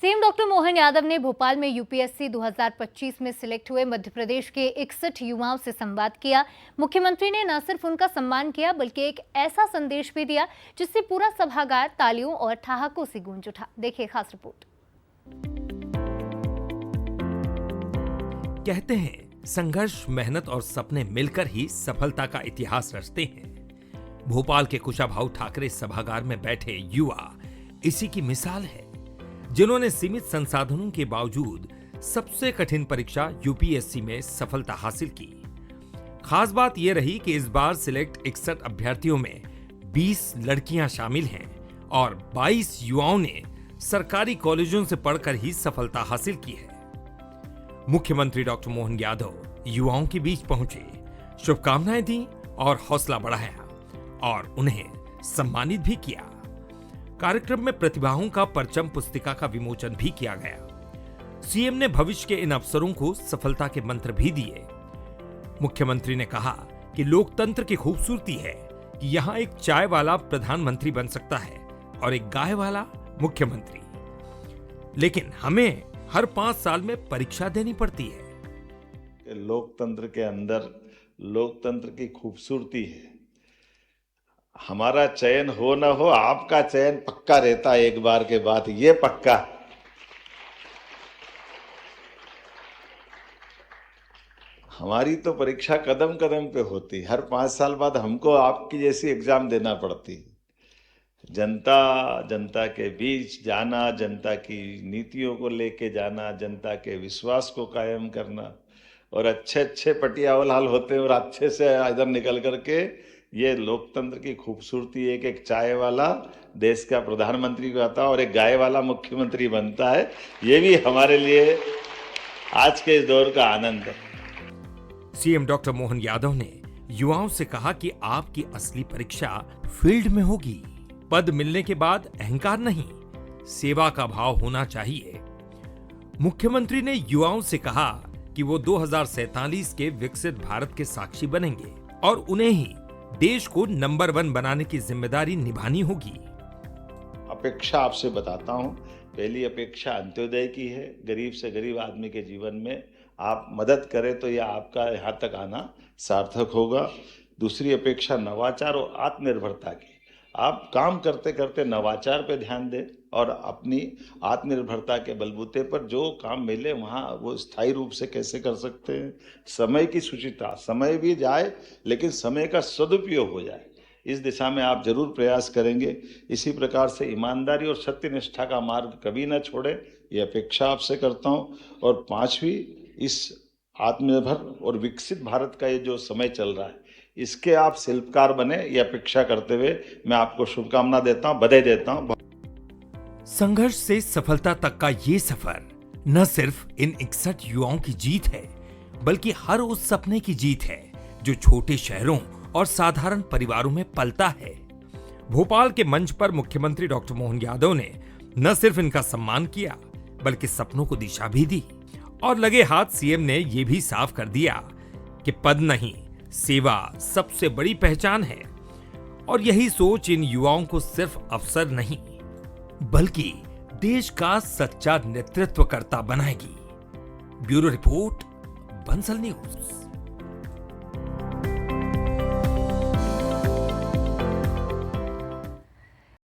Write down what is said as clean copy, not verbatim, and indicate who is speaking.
Speaker 1: CM doctor Mohan Yadav ने भोपाल में UPSC 2025 में सिलेक्ट हुए मध्य प्रदेश के 61 युवाओं से संवाद किया। मुख्यमंत्री ने न सिर्फ उनका सम्मान किया बल्कि एक ऐसा संदेश भी दिया जिससे पूरा सभागार तालियों और ठहाकों से गूंज उठा। देखिए खास रिपोर्ट।
Speaker 2: कहते हैं संघर्ष, मेहनत और सपने मिलकर ही सफलता का इतिहास रचते हैं। भोपाल के कुशाभाऊ ठाकरे सभागार में बैठे युवा इसी की मिसाल है, जिन्होंने सीमित संसाधनों के बावजूद सबसे कठिन परीक्षा यूपीएससी में सफलता हासिल की। खास बात यह रही कि इस बार सिलेक्ट 61 अभ्यर्थियों में 20 लड़कियां शामिल हैं और 22 युवाओं ने सरकारी कॉलेजों से पढ़कर ही सफलता हासिल की है। मुख्यमंत्री डॉक्टर मोहन यादव युवाओं के बीच पहुंचे, शुभकामनाएं दी और हौसला बढ़ाया और उन्हें सम्मानित भी किया। कार्यक्रम में प्रतिभाओं का परचम पुस्तिका का विमोचन भी किया गया। सीएम ने भविष्य के इन अवसरों को सफलता के मंत्र भी दिए। मुख्यमंत्री ने कहा कि लोकतंत्र की खूबसूरती है कि यहाँ एक चाय वाला प्रधानमंत्री बन सकता है और एक गाय वाला मुख्यमंत्री, लेकिन हमें हर 5 साल में परीक्षा देनी पड़ती है।
Speaker 3: लोकतंत्र के अंदर लोकतंत्र की खूबसूरती है। हमारा चयन हो ना हो, आपका चयन पक्का रहता है। एक बार के बाद ये पक्का। हमारी तो परीक्षा कदम कदम पे होती, हर 5 साल बाद हमको आपकी जैसी एग्जाम देना पड़ती। जनता के बीच जाना, जनता की नीतियों को लेके जाना, जनता के विश्वास को कायम करना, और अच्छे पटियावल हाल होते हैं और अच्छे से इधर निकल करके ये लोकतंत्र की खूबसूरती है कि एक चाय वाला देश का प्रधानमंत्री बनता है और एक गाय वाला मुख्यमंत्री बनता है। ये भी हमारे लिए आज के इस दौर का आनंद है।
Speaker 2: सीएम डॉक्टर मोहन यादव ने युवाओं से कहा कि आपकी असली परीक्षा फील्ड में होगी। पद मिलने के बाद अहंकार नहीं, सेवा का भाव होना चाहिए। मुख्यमंत्री ने युवाओं से कहा कि वो 2047 के विकसित भारत के साक्षी बनेंगे और उन्हें ही देश को नंबर 1 बनाने की जिम्मेदारी निभानी होगी।
Speaker 3: अपेक्षा आपसे बताता हूं, पहली अपेक्षा अंत्योदय की है। गरीब से गरीब आदमी के जीवन में आप मदद करें तो यह आपका यहाँ तक आना सार्थक होगा। दूसरी अपेक्षा नवाचार और आत्मनिर्भरता की। आप काम करते करते नवाचार पे ध्यान दें और अपनी आत्मनिर्भरता के बलबूते पर जो काम मिले वहाँ वो स्थायी रूप से कैसे कर सकते हैं। समय की सुचिता, समय भी जाए लेकिन समय का सदुपयोग हो जाए, इस दिशा में आप जरूर प्रयास करेंगे। इसी प्रकार से ईमानदारी और सत्यनिष्ठा का मार्ग कभी न छोड़े, ये अपेक्षा आपसे करता हूँ। और 5वीं, इस आत्मनिर्भर और विकसित भारत का ये जो समय चल रहा है, इसके आप शिल्पकार बने, ये अपेक्षा करते हुए मैं आपको शुभकामना देता हूं, बधाई देता हूं।
Speaker 2: संघर्ष से सफलता तक का ये सफर न सिर्फ इन 61 युवाओं की जीत है, बल्कि हर उस सपने की जीत है जो छोटे शहरों और साधारण परिवारों में पलता है। भोपाल के मंच पर मुख्यमंत्री डॉक्टर मोहन यादव ने न सिर्फ इनका सम्मान किया बल्कि सपनों को दिशा भी दी और लगे हाथ सीएम ने यह भी साफ कर दिया कि पद नहीं, सेवा सबसे बड़ी पहचान है। और यही सोच इन युवाओं को सिर्फ अफसर नहीं बल्कि देश का सच्चा नेतृत्व करता बनाएगी। Bureau report, Bansal news.